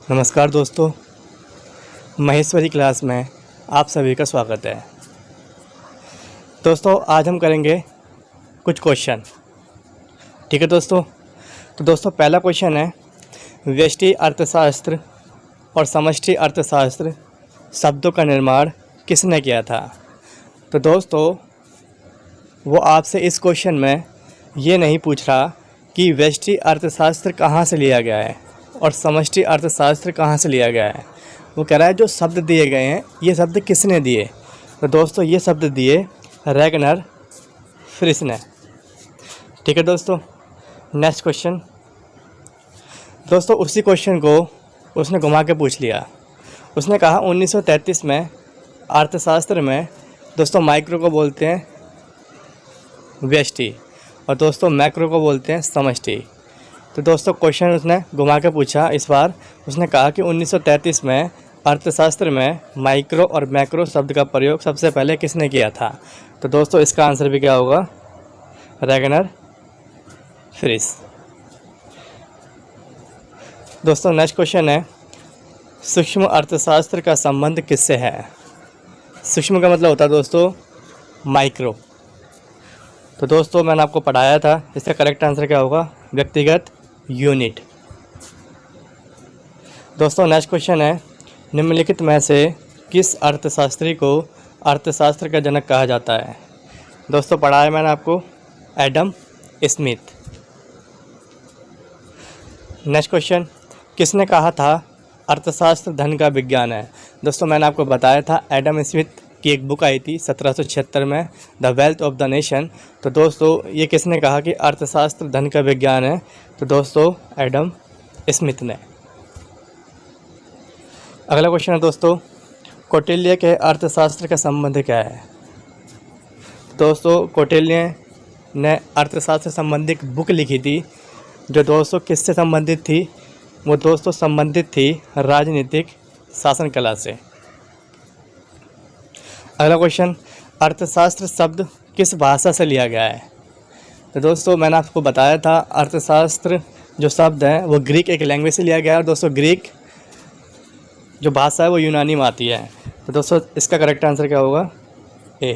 नमस्कार दोस्तों, महेश्वरी क्लास में आप सभी का स्वागत है। दोस्तों आज हम करेंगे कुछ क्वेश्चन, ठीक है दोस्तों। तो दोस्तों पहला क्वेश्चन है, व्यष्टि अर्थशास्त्र और समष्टि अर्थशास्त्र शब्दों का निर्माण किसने किया था। तो दोस्तों वो आपसे इस क्वेश्चन में ये नहीं पूछ रहा कि व्यष्टि अर्थशास्त्र कहाँ से लिया गया है और समष्टि अर्थशास्त्र कहाँ से लिया गया है। वो कह रहा है जो शब्द दिए गए हैं ये शब्द किसने दिए। तो दोस्तों ये शब्द दिए रैगनर फ्रिश ने, ठीक है दोस्तों। नेक्स्ट क्वेश्चन, दोस्तों उसी क्वेश्चन को उसने घुमा के पूछ लिया। उसने कहा 1933 में अर्थशास्त्र में दोस्तों माइक्रो को बोलते हैं व्यष्टि और दोस्तों मैक्रो को बोलते हैं समष्टि। तो दोस्तों क्वेश्चन उसने घुमा के पूछा। इस बार उसने कहा कि 1933 में अर्थशास्त्र में माइक्रो और मैक्रो शब्द का प्रयोग सबसे पहले किसने किया था। तो दोस्तों इसका आंसर भी क्या होगा, रैगनर फ्रिश। दोस्तों नेक्स्ट क्वेश्चन है, सूक्ष्म अर्थशास्त्र का संबंध किससे है। सूक्ष्म का मतलब होता है दोस्तों माइक्रो। तो दोस्तों मैंने आपको पढ़ाया था, इसका करेक्ट आंसर क्या होगा, व्यक्तिगत यूनिट। दोस्तों नेक्स्ट क्वेश्चन है, निम्नलिखित में से किस अर्थशास्त्री को अर्थशास्त्र का जनक कहा जाता है। दोस्तों पढ़ाया मैंने आपको, एडम स्मिथ। नेक्स्ट क्वेश्चन, किसने कहा था अर्थशास्त्र धन का विज्ञान है। दोस्तों मैंने आपको बताया था एडम स्मिथ की एक बुक आई थी 1776 में, the wealth of the nation. तो दोस्तों ये किसने कहा कि अर्थशास्त्र धन का विज्ञान है। तो दोस्तों एडम स्मिथ ने। अगला क्वेश्चन है दोस्तों, कौटिल्य के अर्थशास्त्र का संबंध क्या है। दोस्तों कौटिल्य ने अर्थशास्त्र संबंधी एक बुक लिखी थी जो दोस्तों किससे संबंधित थी, वो दोस्तों संबंधित थी राजनीतिक शासन कला से। अगला क्वेश्चन, अर्थशास्त्र शब्द किस भाषा से लिया गया है। तो दोस्तों मैंने आपको बताया था अर्थशास्त्र जो शब्द है वो ग्रीक एक लैंग्वेज से लिया गया है और दोस्तों ग्रीक जो भाषा है वो यूनानी में आती है। तो दोस्तों इसका करेक्ट आंसर क्या होगा, ए।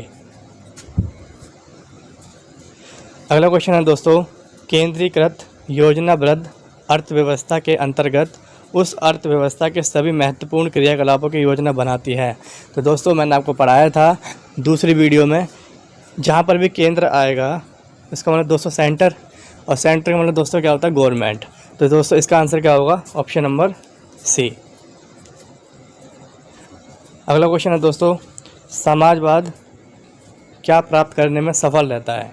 अगला क्वेश्चन है दोस्तों, केंद्रीकृत योजनाबद्ध अर्थव्यवस्था के अंतर्गत उस अर्थव्यवस्था के सभी महत्वपूर्ण क्रियाकलापों की योजना बनाती है। तो दोस्तों मैंने आपको पढ़ाया था दूसरी वीडियो में, जहाँ पर भी केंद्र आएगा इसका मतलब दोस्तों सेंटर, और सेंटर का मतलब दोस्तों क्या होता है, गवर्नमेंट। तो दोस्तों इसका आंसर क्या होगा, ऑप्शन नंबर सी। अगला क्वेश्चन है दोस्तों, समाजवाद क्या प्राप्त करने में सफल रहता है।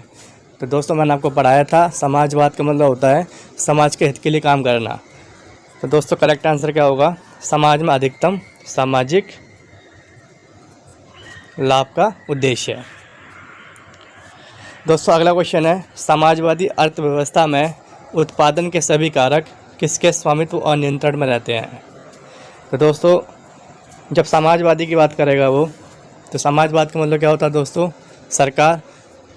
तो दोस्तों मैंने आपको पढ़ाया था समाजवाद का मतलब होता है समाज के हित के लिए काम करना। तो दोस्तों करेक्ट आंसर क्या होगा, समाज में अधिकतम सामाजिक लाभ का उद्देश्य है। दोस्तों अगला क्वेश्चन है, समाजवादी अर्थव्यवस्था में उत्पादन के सभी कारक किसके स्वामित्व और नियंत्रण में रहते हैं। तो दोस्तों जब समाजवादी की बात करेगा वो, तो समाजवाद का मतलब क्या होता है दोस्तों, सरकार।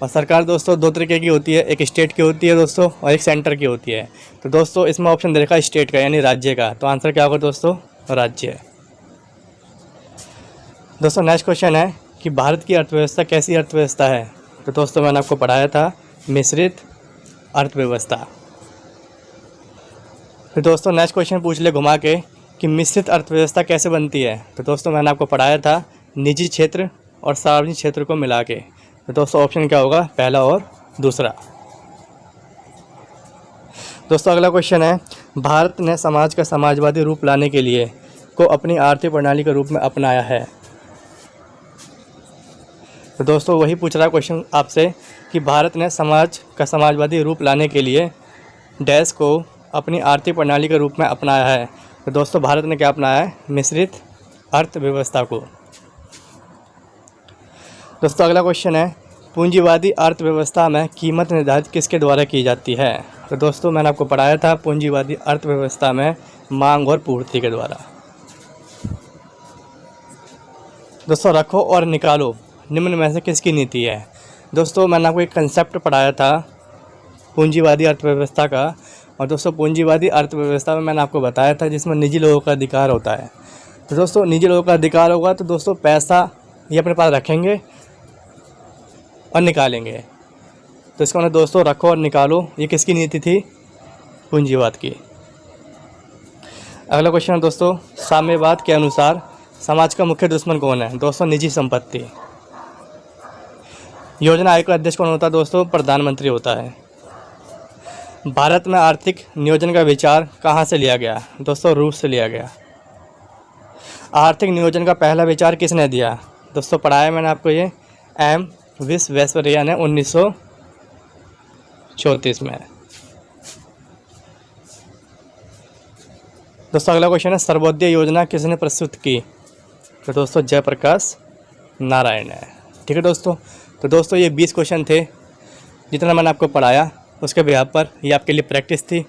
और सरकार दोस्तों दो तरीके की होती है, एक स्टेट की होती है दोस्तों और एक सेंटर की होती है। तो दोस्तों इसमें ऑप्शन दे रखा है स्टेट का यानी राज्य का, तो आंसर क्या होगा दोस्तों, राज्य। दोस्तों नेक्स्ट क्वेश्चन है कि भारत की अर्थव्यवस्था कैसी अर्थव्यवस्था है। तो दोस्तों मैंने आपको पढ़ाया था मिश्रित अर्थव्यवस्था। फिर दोस्तों नेक्स्ट क्वेश्चन पूछ ले घुमा के कि मिश्रित अर्थव्यवस्था कैसे बनती है। तो दोस्तों मैंने आपको पढ़ाया था निजी क्षेत्र और सार्वजनिक क्षेत्र को मिला के। तो दोस्तों ऑप्शन क्या होगा, पहला और दूसरा। दोस्तों अगला क्वेश्चन है, भारत ने समाज का समाजवादी रूप लाने के लिए को अपनी आर्थिक प्रणाली के रूप में अपनाया है। तो दोस्तों वही पूछ रहा है क्वेश्चन आपसे कि भारत ने समाज का समाजवादी रूप लाने के लिए डैश को अपनी आर्थिक प्रणाली के रूप में अपनाया है। तो दोस्तों भारत ने क्या अपनाया है, मिश्रित अर्थव्यवस्था को। दोस्तों अगला क्वेश्चन है, पूंजीवादी अर्थव्यवस्था में कीमत निर्धारित किसके द्वारा की जाती है। तो दोस्तों मैंने आपको पढ़ाया था पूंजीवादी अर्थव्यवस्था में मांग और पूर्ति के द्वारा। दोस्तों रखो और निकालो निम्न में से किसकी नीति है। दोस्तों मैंने आपको एक कंसेप्ट पढ़ाया था पूंजीवादी अर्थव्यवस्था का, और दोस्तों पूंजीवादी अर्थव्यवस्था में मैंने आपको बताया था जिसमें निजी लोगों का अधिकार होता है। तो दोस्तों निजी लोगों का अधिकार होगा तो दोस्तों पैसा ये अपने पास रखेंगे और निकालेंगे। तो इसका मतलब दोस्तों रखो और निकालो, ये किसकी नीति थी? पूंजीवाद की। अगला क्वेश्चन है दोस्तों, साम्यवाद के अनुसार समाज का मुख्य दुश्मन कौन है? दोस्तों निजी संपत्ति। योजना आयोग का अध्यक्ष कौन होता है? दोस्तों प्रधानमंत्री होता है। भारत में आर्थिक नियोजन का विचार कहाँ से लिया गया? दोस्तों रूस से लिया गया। आर्थिक नियोजन का पहला विचार किसने दिया? दोस्तों पढ़ाया मैंने आपको ये एम विश्वेश्वरैया ने 1934 में। दोस्तों अगला क्वेश्चन है, सर्वोदय योजना किसने प्रस्तुत की? तो दोस्तों जयप्रकाश नारायण है। ठीक है दोस्तों, तो दोस्तों ये 20 क्वेश्चन थे जितना मैंने आपको पढ़ाया उसके बिहाफ पर, ये आपके लिए प्रैक्टिस थी।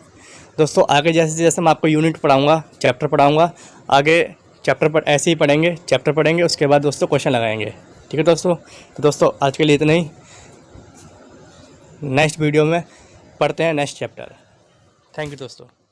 दोस्तों आगे जैसे जैसे मैं आपको यूनिट पढ़ाऊँगा, चैप्टर पढ़ाऊँगा, आगे चैप्टर पर ऐसे ही पढ़ेंगे, चैप्टर पढ़ेंगे, उसके बाद दोस्तों क्वेश्चन लगाएंगे। ठीक है दोस्तों, तो दोस्तों आज के लिए इतना ही। नेक्स्ट वीडियो में पढ़ते हैं नेक्स्ट चैप्टर। थैंक यू दोस्तों।